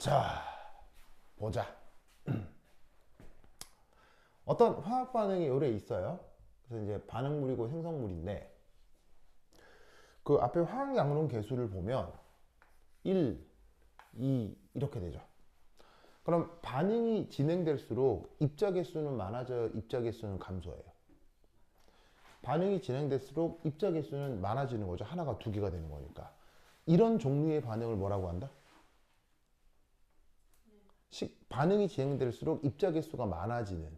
자, 보자. 어떤 화학 반응이 요래 있어요. 그래서 이제 반응물이고 생성물인데 그 앞에 화학 양론 계수를 보면 1, 2 이렇게 되죠. 그럼 반응이 진행될수록 입자 개수는 많아져요, 입자 개수는 감소해요. 반응이 진행될수록 입자 개수는 많아지는 거죠. 하나가 두 개가 되는 거니까. 이런 종류의 반응을 뭐라고 한다? 반응이 진행될수록 입자 개수가 많아지는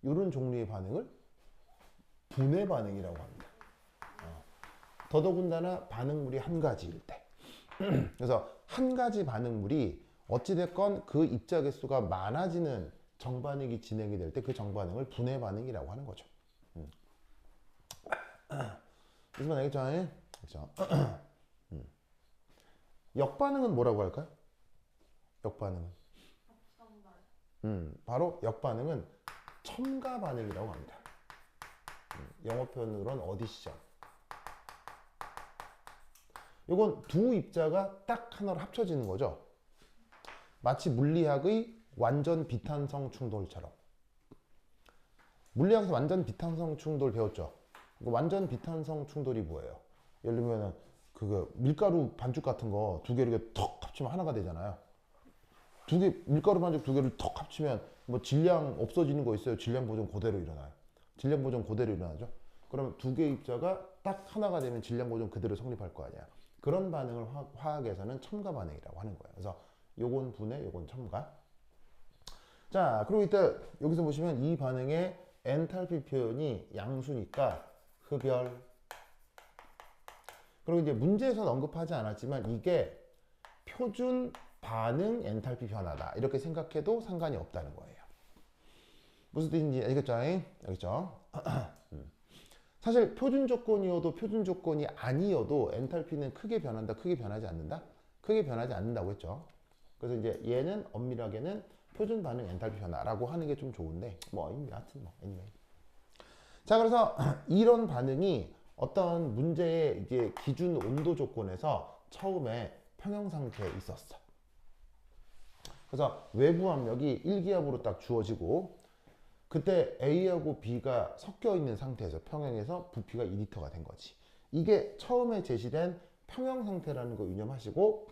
이런 종류의 반응을 분해 반응이라고 합니다. 더더군다나 반응물이 한 가지일 때. 그래서 한 가지 반응물이 어찌됐건 그 입자 개수가 많아지는 정반응이 진행이 될 때 그 정반응을 분해 반응이라고 하는 거죠. 무슨 말 알겠죠? 그렇죠? 역반응은 뭐라고 할까요? 역반응은 바로 역반응은 첨가 반응이라고 합니다. 영어 표현으로는 어디션. 이건 두 입자가 딱 하나로 합쳐지는 거죠. 마치 물리학의 완전 비탄성 충돌처럼. 물리학에서 완전 비탄성 충돌 배웠죠. 완전 비탄성 충돌이 뭐예요? 예를 들면 그 밀가루 반죽 같은 거 두 개를 이렇게 턱 합치면 하나가 되잖아요. 두 개 밀가루 반죽 두 개를 턱 합치면 뭐 질량 없어지는 거 있어요? 질량 보존 그대로 일어나요. 질량 보존 그대로 일어나죠. 그럼 두 개의 입자가 딱 하나가 되면 질량 보존 그대로 성립할 거 아니야. 그런 반응을 화학에서는 첨가 반응이라고 하는 거예요. 그래서 요건 분해, 요건 첨가. 자, 그리고 이때 여기서 보시면 이 반응의 엔탈피 표현이 양수니까 흡열. 그리고 이제 문제에서는 언급하지 않았지만 이게 표준 반응 엔탈피 변화다. 이렇게 생각해도 상관이 없다는 거예요. 무슨 뜻인지 알겠죠? 알겠죠? 사실 표준 조건이어도 표준 조건이 아니어도 엔탈피는 크게 변한다, 크게 변하지 않는다? 크게 변하지 않는다고 했죠. 그래서 이제 얘는 엄밀하게는 표준 반응 엔탈피 변화라고 하는 게 좀 좋은데 뭐 여하튼 뭐 anyway. 자, 그래서 이런 반응이 어떤 문제의 이제 기준 온도 조건에서 처음에 평형 상태에 있었어. 그래서 외부 압력이 1기압으로 딱 주어지고 그때 A하고 B가 섞여 있는 상태에서 평형에서 부피가 2리터가 된 거지. 이게 처음에 제시된 평형 상태라는 거 유념하시고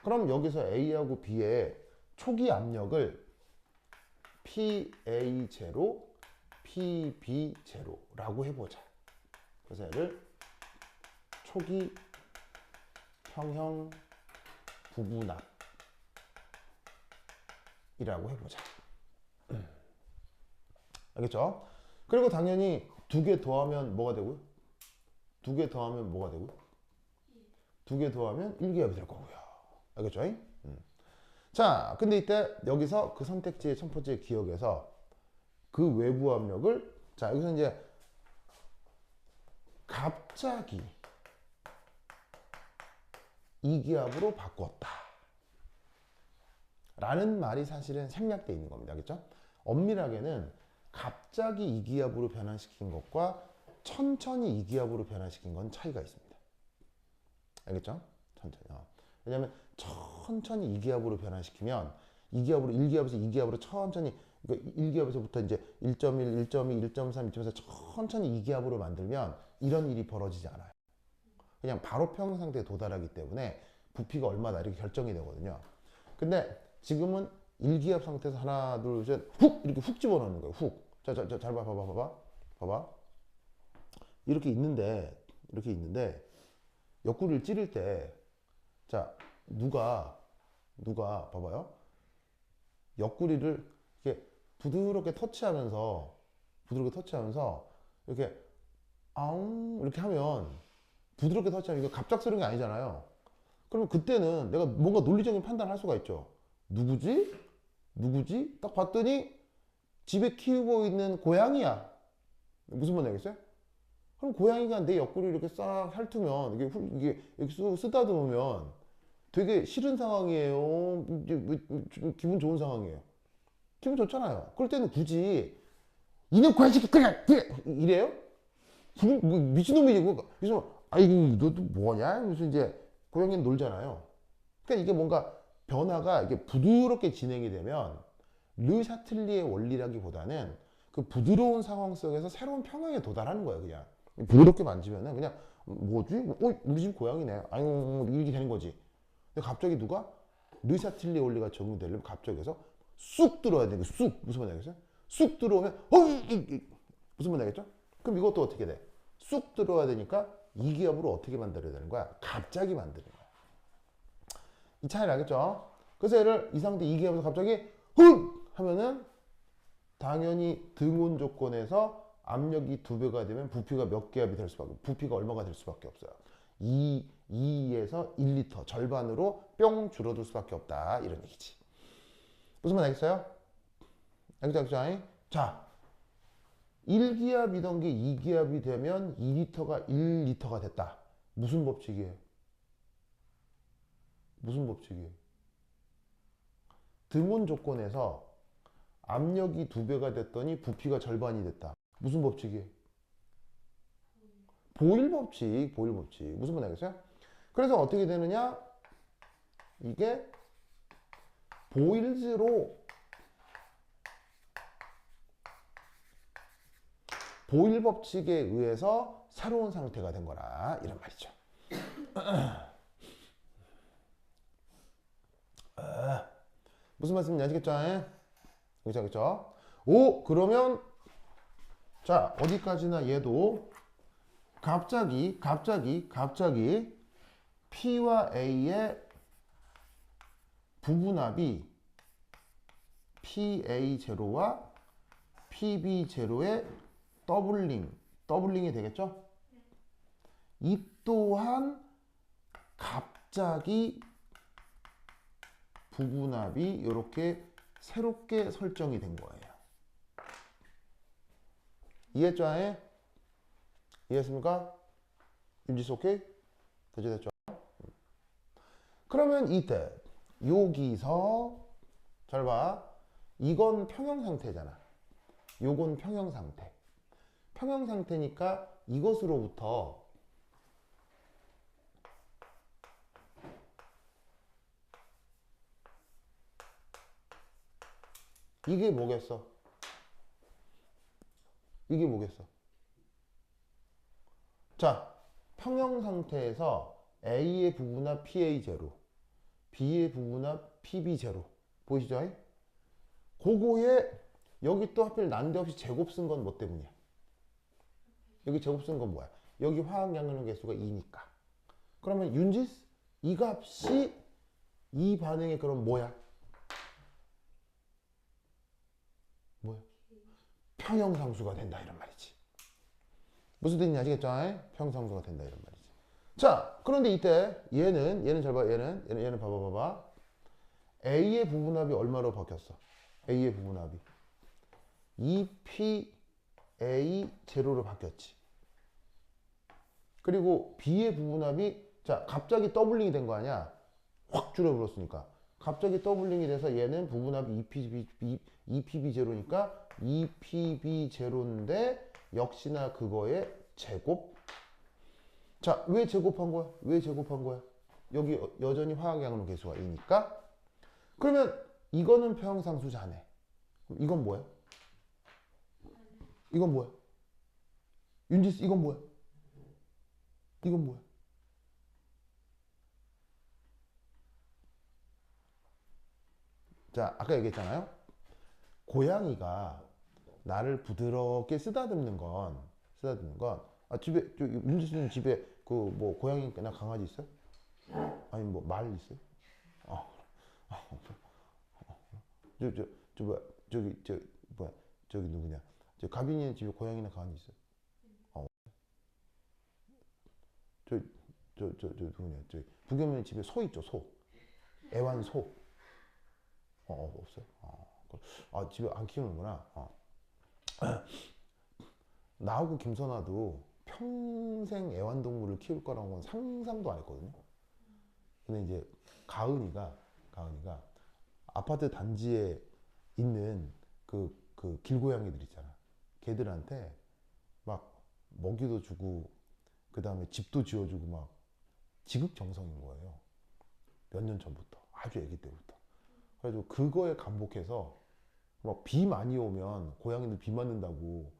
그럼 여기서 A하고 B의 초기 압력을 PA0, PB0라고 해보자. 그래서 얘를 초기 평형 부분압이라고 해보자. 알겠죠? 그리고 당연히 두 개 더하면 뭐가 되고요? 두 개 더하면 뭐가 되고요? 두 개 더하면 1기압이 될 거고요. 알겠죠? 자, 근데 이때 여기서 그 선택지의 첫 번째 기억에서 그 외부 압력을 자, 여기서 이제 갑자기 2기압으로 바꿨다. 라는 말이 사실은 생략되어 있는 겁니다. 알겠죠? 엄밀하게는 갑자기 2기압으로 변환시킨 것과 천천히 2기압으로 변환시킨 건 차이가 있습니다. 알겠죠? 천천히. 왜냐하면 천천히 2기압으로 변환시키면 2기압으로 1기압에서 2기압으로 천천히 1기압에서부터 이제 1.1, 1.2, 1.3, 1.4 천천히 2기압으로 만들면 이런 일이 벌어지지 않아요. 그냥 바로 평형 상태에 도달하기 때문에 부피가 얼마다 이렇게 결정이 되거든요. 근데 지금은 1기압 상태에서 하나, 둘, 셋, 훅! 이렇게 훅 집어넣는 거예요. 훅. 자, 잘 봐봐. 이렇게 있는데 옆구리를 찌를 때, 자, 누가 봐봐요. 옆구리를 이렇게 부드럽게 터치하면서 이렇게 아웅 이렇게 하면 부드럽게 터치하면 이거 갑작스러운 게 아니잖아요. 그러면 그때는 내가 뭔가 논리적인 판단을 할 수가 있죠. 누구지? 딱 봤더니 집에 키우고 있는 고양이야. 무슨 말인지 알겠어요? 그럼 고양이가 내 옆구리를 이렇게 싹 핥으면 이게 이렇게 쓰다듬으면 되게 싫은 상황이에요. 기분 좋은 상황이에요. 기분 좋잖아요. 그럴 때는 굳이 이놈 고양이새끼 이래요? 뭐 미친놈이지. 그래서 아이고 너도 뭐냐? 무슨 이제 고양이는 놀잖아요. 그러니까 이게 뭔가 변화가 이게 부드럽게 진행이 되면 르 샤틀리의 원리라기보다는 그 부드러운 상황 속에서 새로운 평형에 도달하는 거예요. 그냥 부드럽게 만지면은 그냥 뭐지? 우리 집 고양이네. 아유 이렇게 되는 거지. 근데 갑자기 누가 르 샤틀리 원리가 적용되려면 갑자기 해서 쑥 들어야 되는 거. 쑥 무슨 말 알겠어요? 쑥 들어오면 무슨 말 알겠죠? 그럼 이것도 어떻게 돼? 쑥 들어와야 되니까 이기압으로 어떻게 만들어야 되는 거야? 갑자기 만드는 거야. 이 차이를 알겠죠? 그래서 얘를 이 상태 이기압에서 갑자기 훅 하면은 당연히 등온 조건에서 압력이 2배가 되면 부피가 몇 기압이 될 수밖에 부피가 얼마가 될 수밖에 없어요. 2에서 1리터 절반으로 뿅 줄어들 수밖에 없다 이런 얘기지. 무슨 말 알겠어요? 알겠죠? 자, 1기압이던 게 2기압이 되면 2리터가 1리터가 됐다. 무슨 법칙이에요? 무슨 법칙이에요? 등온 조건에서 압력이 2배가 됐더니 부피가 절반이 됐다. 무슨 법칙이에요? 보일 법칙, 보일 법칙. 무슨 말 알겠어요? 그래서 어떻게 되느냐? 이게 보일즈로 보일 법칙에 의해서 새로운 상태가 된 거라 이런 말이죠. 무슨 말씀인지 아시겠죠? 그렇죠? 오, 그러면 자 어디까지나 얘도 갑자기 P와 A의 부분합이 PA0와 PB0의 더블링이 되겠죠? 이 또한 갑자기 부분합이 이렇게 새롭게 설정이 된 거예요. 이해했죠? 이해했습니까? 윤지수 오케이? 됐죠? 그러면 이때 여기서 잘 봐. 이건 평형 상태잖아. 요건 평형 상태. 평형 상태니까 이것으로부터 이게 뭐겠어? 이게 뭐겠어? 자, 평형 상태에서 A의 부분합 PA0, B의 부분합 PB0 보이시죠? 그거에 여기 또 하필 난데없이 제곱 쓴 건 뭐 때문이야? 여기 제곱 쓴 건 뭐야? 여기 화학 양이론 개수가 2니까. 그러면 윤지스 이 값이 이 반응의 그럼 뭐야? 뭐야? 평형상수가 된다 이런 말이지. 무슨 뜻인지 아시겠죠? 평형상수가 된다 이런 말이지. 자, 그런데 이때 얘는 잘 봐. 얘는 봐봐. A의 부분합이 얼마로 바뀌었어? A의 부분합이 2PA 제로로 바뀌었지. 그리고 B의 부분합이 자 갑자기 더블링이 된 거 아니야? 확 줄어들었으니까 갑자기 더블링이 돼서 얘는 부분합이 2PB 제로니까 2PB 제로인데 역시나 그거의 제곱. 자, 왜 제곱한 거야? 왜 제곱한 거야? 여기 여전히 화학 양론 개수가 2니까. 그러면 이거는 평형상수자네. 이건 뭐야? 이건 뭐야? 윤지스 이건 뭐야? 이건 뭐야? 자, 아까 얘기했잖아요. 고양이가 나를 부드럽게 쓰다듬는 건 집에 윤지수는 집에 그 뭐 고양이나 강아지 있어요? 아니 뭐 말 있어요? 저 뭐야 저기 누구냐? 저 가빈이네 집에 고양이나 강아지 있어요? 저 누구냐? 저 부겸이 집에 소 있죠, 소. 애완소. 없어요? 집에 안 키우는구나. 나하고 김선아도 평생 애완동물을 키울 거라는 건 상상도 안 했거든요. 근데 이제 가은이가 아파트 단지에 있는 그 길고양이들 있잖아. 걔들한테 막 먹이도 주고 그 다음에 집도 지어주고 막 지극정성인 거예요. 몇 년 전부터. 아주 아기 때부터. 그래가지고 그거에 감복해서 막 비 많이 오면 고양이들 비 맞는다고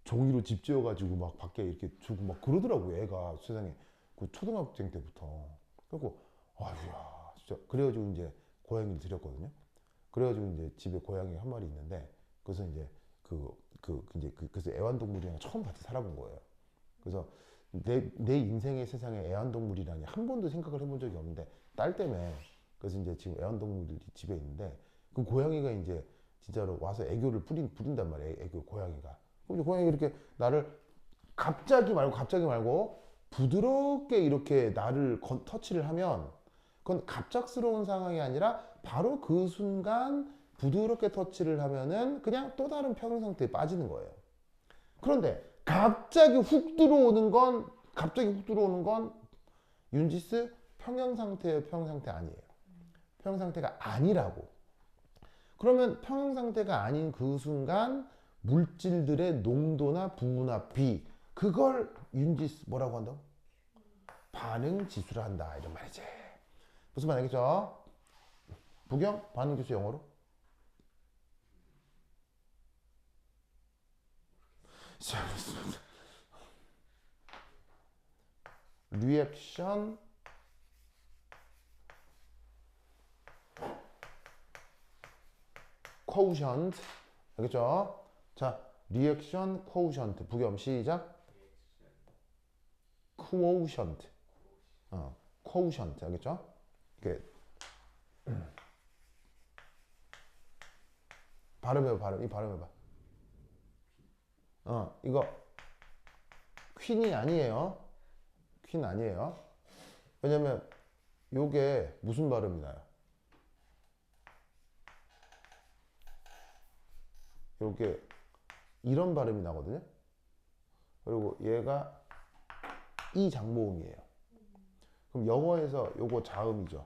종이로 집 지어가지고 막 밖에 이렇게 주고 막 그러더라고 애가 세상에 그 초등학생 때부터. 그리고 아유야 진짜 그래가지고 이제 고양이를 드렸거든요. 그래가지고 이제 집에 고양이 한 마리 있는데 그래서 이제 그래서 애완동물이랑 처음 같이 살아본 거예요. 그래서 내 인생의 세상에 애완동물이라니 한 번도 생각을 해본 적이 없는데 딸 때문에 그래서 이제 지금 애완동물이 집에 있는데 그 고양이가 이제 진짜로 와서 애교를 부린단 말이에요. 애교 고양이가. 그럼 이제 고양이가 이렇게 나를 갑자기 말고 부드럽게 이렇게 나를 터치를 하면 그건 갑작스러운 상황이 아니라 바로 그 순간 부드럽게 터치를 하면은 그냥 또 다른 평형 상태에 빠지는 거예요. 그런데 갑자기 훅 들어오는 건 윤지스 평형 상태예요, 평형 상태 아니에요? 평형 상태가 아니라고. 그러면 평형 상태가 아닌 그 순간 물질들의 농도나 부나 비 그걸 윤지스 뭐라고 한다고? 반응 지수라 한다 이런 말이지. 무슨 말 알겠죠? 부경 반응 지수 영어로? 리액션 코우션트 알겠죠? 자, 리액션 코우션트 부겸 시작. 코우션트 코우션트 알겠죠? 이게 발음해봐. 이 발음해봐. 이거 퀸이 아니에요. 퀸 아니에요. 왜냐면 요게 무슨 발음이 나요? 요게 이런 발음이 나거든요. 그리고 얘가 이 장모음이에요. 그럼 영어에서 요거 자음이죠.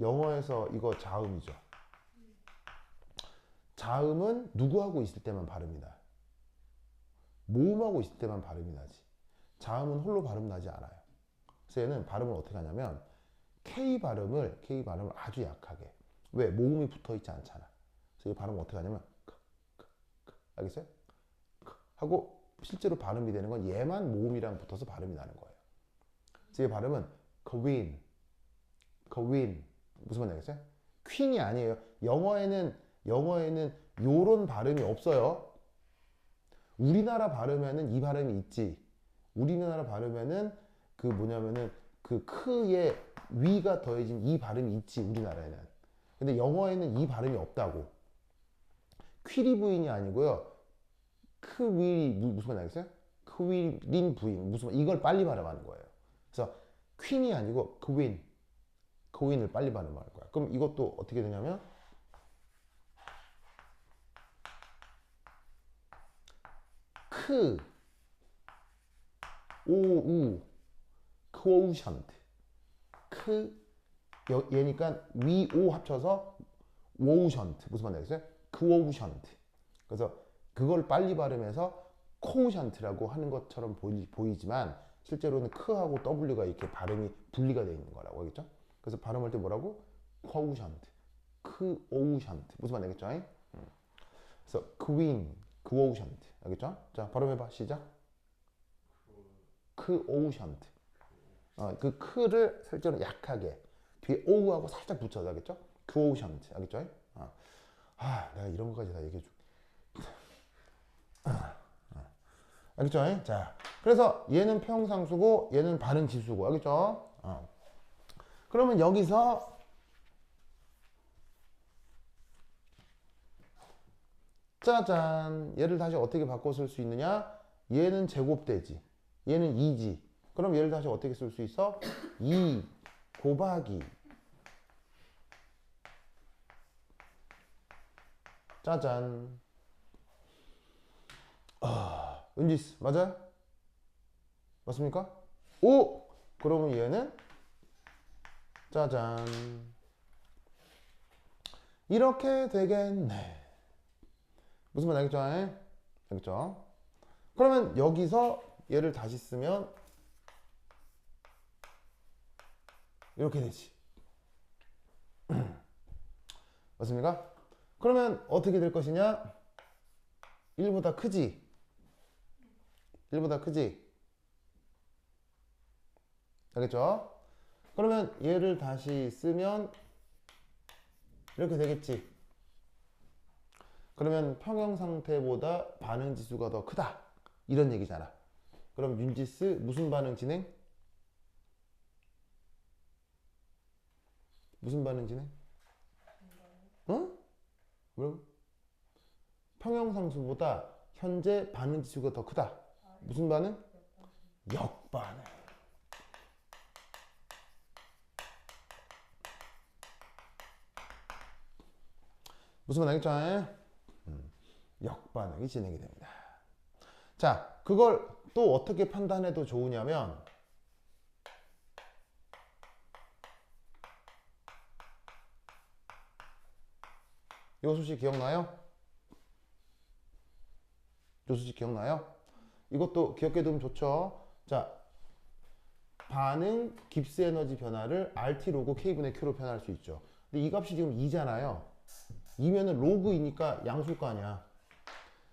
영어에서 이거 자음이죠. 자음은 누구하고 있을 때만 발음이 나요. 모음하고 있을 때만 발음이 나지. 자음은 홀로 발음 나지 않아요. 그래서 얘는 발음을 어떻게 하냐면 K 발음을 아주 약하게. 왜? 모음이 붙어 있지 않잖아. 그래서 이 발음을 어떻게 하냐면 알겠어요? 하고 실제로 발음이 되는 건 얘만 모음이랑 붙어서 발음이 나는 거예요. 그래서 이 발음은 queen 무슨 말인지 알겠어요? 퀸이 아니에요. 영어에는 요런 발음이 없어요. 우리나라 발음에는 이 발음이 있지. 우리나라 발음에는 그 뭐냐면은 그 크의 위가 더해진 이 발음이 있지 우리나라에는. 근데 영어에는 이 발음이 없다고. 퀴리 부인이 아니고요. 크윌이 무슨 말 알겠어요? 크윌인 부인 무슨 말 이걸 빨리 발음하는 거예요. 그래서 퀸이 아니고 크윈을 빨리 발음할 거야. 그럼 이것도 어떻게 되냐면 크 오우 크오션트 크 얘니까 위오 합쳐서 오우션트 무슨 말 알겠어요? 크오션트. 그래서 그걸 빨리 발음해서 코우션트라고 하는 것처럼 보이지만 실제로는 크하고 W가 이렇게 발음이 분리가 되어 있는 거라고 알겠죠? 그래서 발음할 때 뭐라고? 코우션트 크오우션트 무슨 말 알겠죠? 그래서 퀸 크오우션트 알겠죠? 자 발음해봐 시작. 크오우션트 그 크를 실제로 약하게 뒤에 오우하고 살짝 붙여서 알겠죠? 크오우션트 알겠죠? 내가 이런 것까지 다 얘기해 줄 알겠죠? 자, 그래서 얘는 평상수고 얘는 반응 지수고 알겠죠? 그러면 여기서 짜잔 얘를 다시 어떻게 바꿔 쓸 수 있느냐? 얘는 제곱되지 얘는 2지 그럼 얘를 다시 어떻게 쓸 수 있어? 2 곱하기 짜잔 은지스 맞아요? 맞습니까? 오! 그러면 얘는 짜잔 이렇게 되겠네. 무슨 말 알겠죠? 알겠죠? 그러면 여기서 얘를 다시 쓰면 이렇게 되지. 맞습니까? 그러면 어떻게 될 것이냐? 1보다 크지? 1보다 크지? 알겠죠? 그러면 얘를 다시 쓰면 이렇게 되겠지. 그러면 평형 상태보다 반응 지수가 더 크다. 이런 얘기잖아. 그럼 윤지스 무슨 반응 진행? 무슨 반응 진행? 응? 뭐라고? 평형 상수보다 현재 반응 지수가 더 크다. 무슨 반응? 역반응. 무슨 말 알겠죠? 역반응이 진행이 됩니다. 자, 그걸 또 어떻게 판단해도 좋으냐면 요 수식 기억나요? 요 수식 기억나요? 이것도 기억해 두면 좋죠. 자, 반응 깁스 에너지 변화를 RT 로그 K분의 Q로 표현할 수 있죠. 근데 이 값이 지금 2잖아요. 2면은 로그이니까 양수일 거 아니야.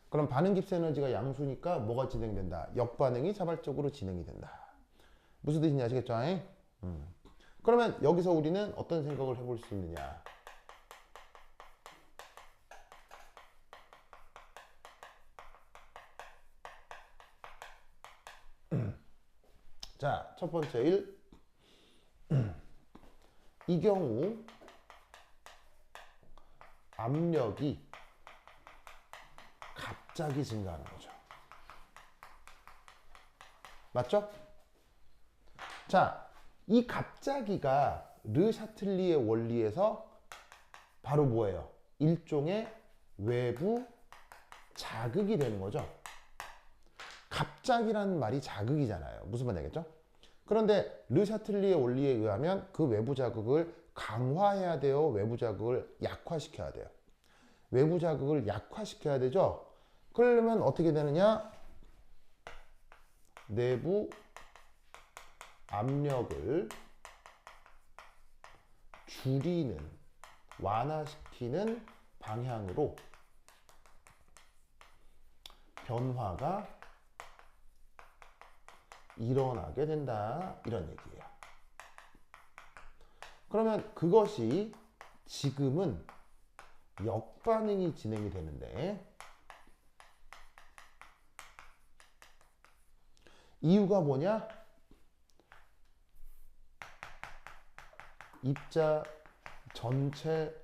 그럼 반응 깁스 에너지가 양수니까 뭐가 진행된다? 역반응이 자발적으로 진행이 된다. 무슨 뜻인지 아시겠죠? 그러면 여기서 우리는 어떤 생각을 해볼 수 있느냐? 자, 첫 번째 1. 이 경우 압력이 갑자기 증가하는 거죠. 맞죠? 자, 이 갑자기가 르 샤틀리의 원리에서 바로 뭐예요? 일종의 외부 자극이 되는 거죠. 갑자기라는 말이 자극이잖아요. 무슨 말인지 알겠죠? 그런데 르 샤틀리의 원리에 의하면 그 외부 자극을 강화해야 돼요? 외부 자극을 약화시켜야 돼요? 외부 자극을 약화시켜야 되죠? 그러려면 어떻게 되느냐? 내부 압력을 줄이는, 완화시키는 방향으로 변화가 일어나게 된다. 이런 얘기예요. 그러면 그것이 지금은 역반응이 진행이 되는데 이유가 뭐냐? 입자 전체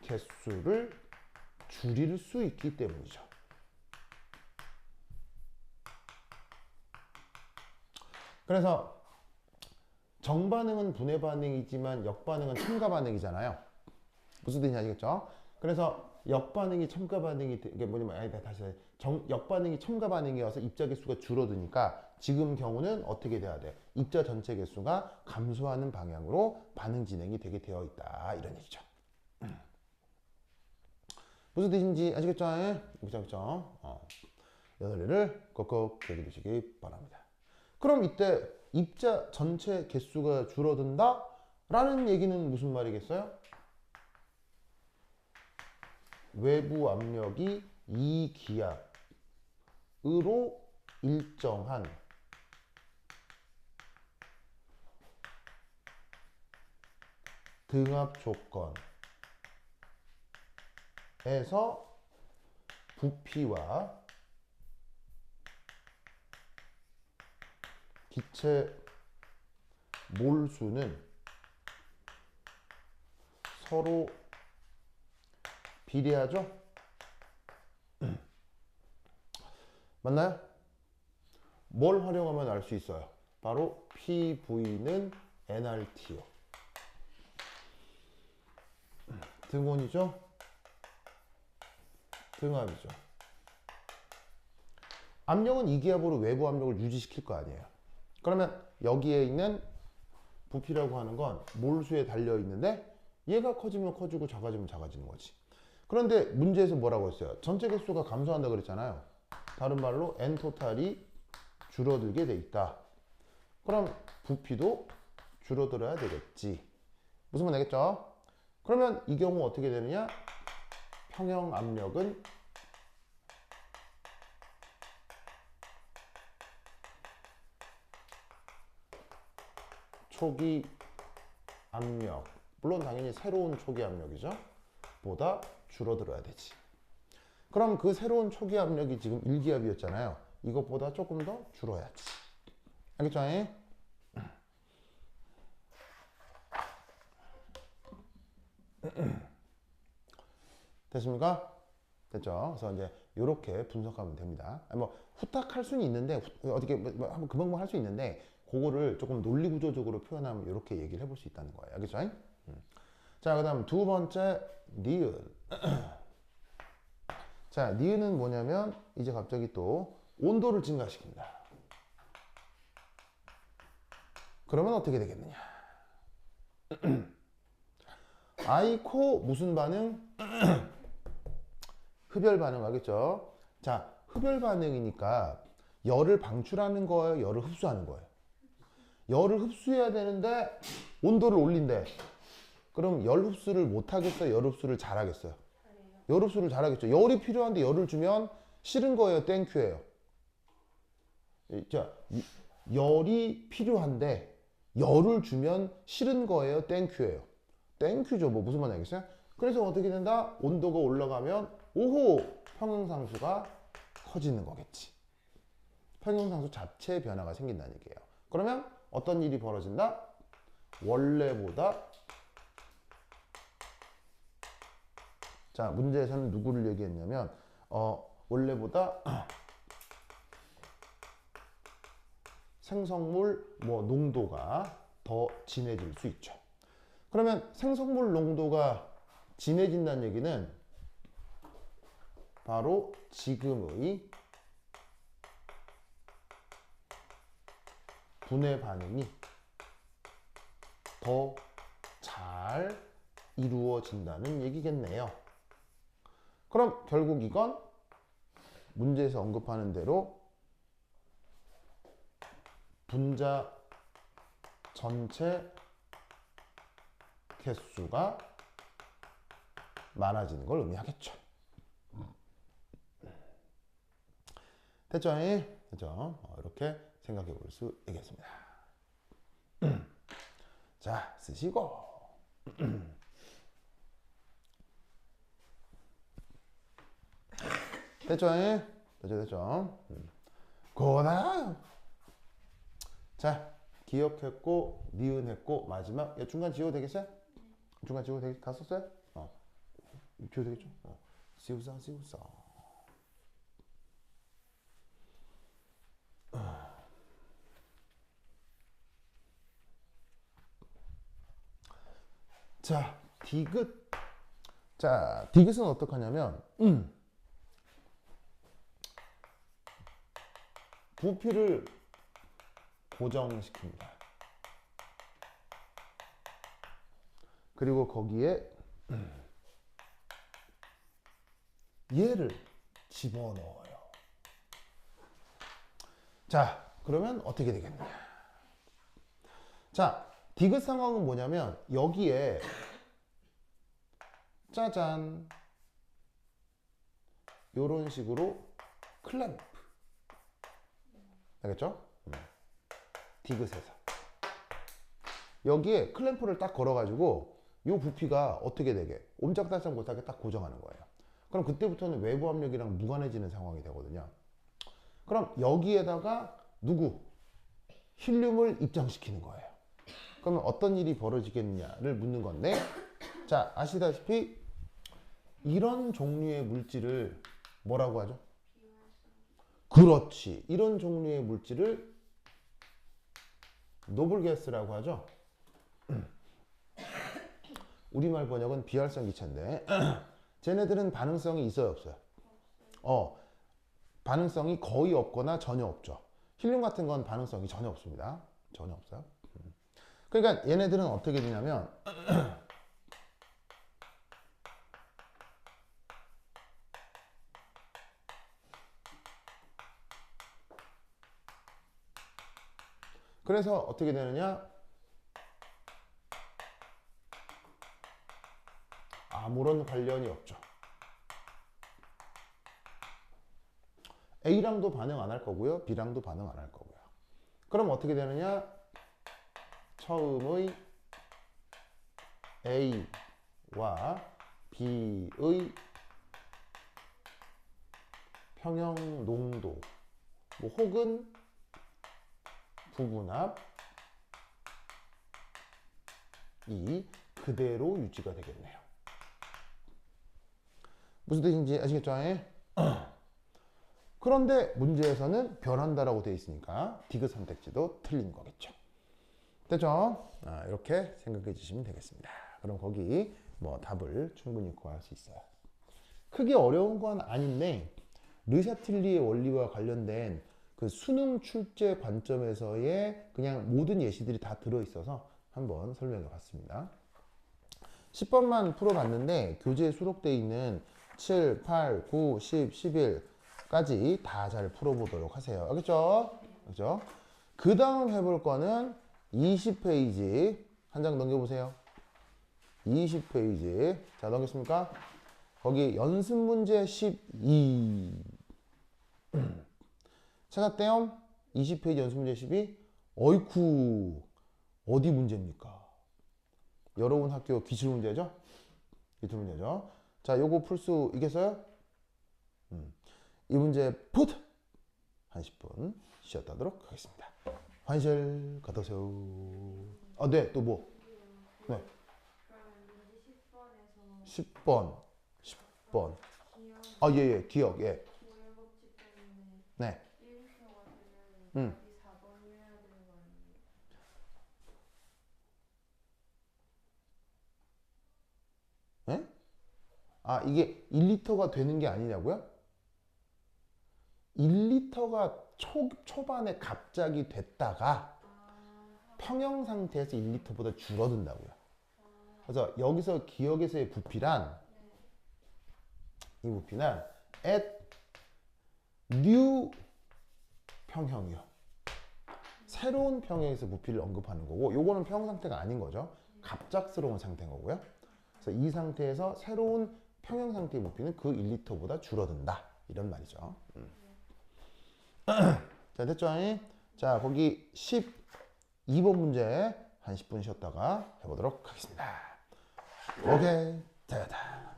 개수를 줄일 수 있기 때문이죠. 그래서 정반응은 분해 반응이지만 역반응은 첨가 반응이잖아요. 무슨 뜻인지 아시겠죠? 그래서 역반응이 첨가 반응이 이게 뭐냐면 역반응이 첨가 반응이어서 입자 개수가 줄어드니까 지금 경우는 어떻게 돼야 돼? 입자 전체 개수가 감소하는 방향으로 반응 진행이 되게 되어 있다. 이런 얘기죠. 무슨 뜻인지 아시겠죠? 그렇죠? 이 논리를 꼭꼭 기억해 두시기 바랍니다. 그럼 이때 입자 전체 개수가 줄어든다? 라는 얘기는 무슨 말이겠어요? 외부 압력이 이기압으로 일정한 등압 조건에서 부피와 기체 몰수는 서로 비례하죠? 맞나요? 뭘 활용하면 알 수 있어요? 바로 PV는 nRT요. 등온이죠? 등압이죠. 압력은 이기압으로 외부 압력을 유지시킬 거 아니에요. 그러면 여기에 있는 부피라고 하는 건 몰수에 달려 있는데 얘가 커지면 커지고 작아지면 작아지는 거지. 그런데 문제에서 뭐라고 했어요? 전체 개수가 감소한다 그랬잖아요. 다른 말로 n 토탈이 줄어들게 돼 있다. 그럼 부피도 줄어들어야 되겠지. 무슨 말 되겠죠? 그러면 이 경우 어떻게 되느냐? 평형 압력은 초기 압력, 물론 당연히 새로운 초기 압력이죠. 보다 줄어들어야 되지. 그럼 그 새로운 초기 압력이 지금 1기압이었잖아요. 이것보다 조금 더 줄어야지. 알겠죠? 됐습니까? 됐죠? 그래서 이제 이렇게 분석하면 됩니다. 뭐 후딱 할 수는 있는데 어떻게 한번 금방 할 수 있는데 그거를 조금 논리 구조적으로 표현하면 이렇게 얘기를 해볼 수 있다는 거예요. 알겠죠? 자, 그다음 두 번째 니은. 자, 니은은 뭐냐면 이제 갑자기 또 온도를 증가시킨다. 그러면 어떻게 되겠느냐? 아이코 무슨 반응? 흡열 반응 하겠죠? 자, 흡열 반응이니까 열을 방출하는 거예요? 열을 흡수하는 거예요? 열을 흡수해야 되는데 온도를 올린대. 그럼 열 흡수를 못 하겠어요? 열 흡수를 잘 하겠어요? 열 흡수를 잘 하겠죠. 열이 필요한데 열을 주면 싫은 거예요? 땡큐예요? 자, 열이 필요한데 열을 주면 싫은 거예요? 땡큐예요? 땡큐죠. 뭐 무슨 말인지 알겠어요? 그래서 어떻게 된다? 온도가 올라가면 오호! 평형상수가 커지는 거겠지. 평형상수 자체의 변화가 생긴다는 얘기예요. 그러면 어떤 일이 벌어진다? 원래보다, 자, 문제에서는 누구를 얘기했냐면 원래보다 생성물 농도가 더 진해질 수 있죠. 그러면 생성물 농도가 진해진다는 얘기는 바로 지금의 분해 반응이 더 잘 이루어진다는 얘기겠네요. 그럼 결국 이건 문제에서 언급하는 대로 분자 전체 개수가 많아지는 걸 의미하겠죠. 됐죠? 됐죠? 이렇게 생각해 볼 수 있겠습니다. 자, 쓰시고. 됐죠? 됐죠? 고다. 자, 기억했고, 니은했고, 마지막. 중간 지워도 되겠어요? 중간 지워도 되겠어요? 다 썼어요? 지워도 되겠죠? 지우자. 자, 디귿. 자, 디귿은 어떻게 하냐면, 부피를 고정시킵니다. 그리고 거기에 얘를 집어넣어요. 자, 그러면 어떻게 되겠느냐? 자, 디귿 상황은 뭐냐면 여기에 짜잔 요런 식으로 클램프, 알겠죠? 디귿에서 여기에 클램프를 딱 걸어가지고 요 부피가 어떻게 되게 옴짝달싹 못하게 딱 고정하는 거예요. 그럼 그때부터는 외부 압력이랑 무관해지는 상황이 되거든요. 그럼 여기에다가 힐륨을 입장시키는 거예요. 그러면 어떤 일이 벌어지겠느냐를 묻는 건데, 자, 아시다시피 이런 종류의 물질을 뭐라고 하죠? 그렇지. 이런 종류의 물질을 노블가스라고 하죠. 우리말 번역은 비활성 기체인데 쟤네들은 반응성이 있어요, 없어요? 반응성이 거의 없거나 전혀 없죠. 힐륨 같은 건 반응성이 전혀 없습니다. 전혀 없어요. 그러니까 얘네들은 어떻게 되냐면 그래서 어떻게 되느냐? 아무런 관련이 없죠. A랑도 반응 안 할 거고요. B랑도 반응 안 할 거고요. 그럼 어떻게 되느냐? 처음의 A와 B의 평형 농도 뭐 혹은 부분합이 그대로 유지가 되겠네요. 무슨 뜻인지 아시겠죠? 그런데 문제에서는 변한다라고 되어 있으니까 디귿 선택지도 틀린 거겠죠. 됐죠? 이렇게 생각해 주시면 되겠습니다. 그럼 거기 뭐 답을 충분히 구할 수 있어요. 크게 어려운 건 아닌데 르샤틸리의 원리와 관련된 그 수능 출제 관점에서의 그냥 모든 예시들이 다 들어있어서 한번 설명해 봤습니다. 10번만 풀어봤는데 교재에 수록되어 있는 7, 8, 9, 10, 11까지 다 잘 풀어보도록 하세요. 알겠죠? 그죠? 그 다음 해볼 거는 20페이지 한 장 넘겨보세요. 20페이지 자 넘겼습니까? 거기 연습 문제 12 찾았대요? 20페이지 연습 문제 12 어이쿠 어디 문제입니까? 여러분 학교 기출 문제죠? 기출 문제죠. 자 요거 풀 수 있겠어요? 이 문제 푸드 한 10분 쉬었다 하도록 하겠습니다. 환실 갔다 오세요. 네, 또 뭐? 네. 10번. 10번. 예, 기억, 예. 네. 네? 이게 1리터가 되는 게 아니냐고요? 1리터가 초반에 갑자기 됐다가 평형 상태에서 1리터보다 줄어든다고요. 그래서 여기서 기억에서의 부피란 이 부피는 at new 평형이요. 새로운 평형에서 부피를 언급하는 거고 요거는 평형 상태가 아닌 거죠. 갑작스러운 상태인 거고요. 그래서 이 상태에서 새로운 평형 상태의 부피는 그 1리터보다 줄어든다. 이런 말이죠. 자, 됐죠? 자, 거기 12번 문제 한 10분 쉬었다가 해보도록 하겠습니다. 오케이. 됐다.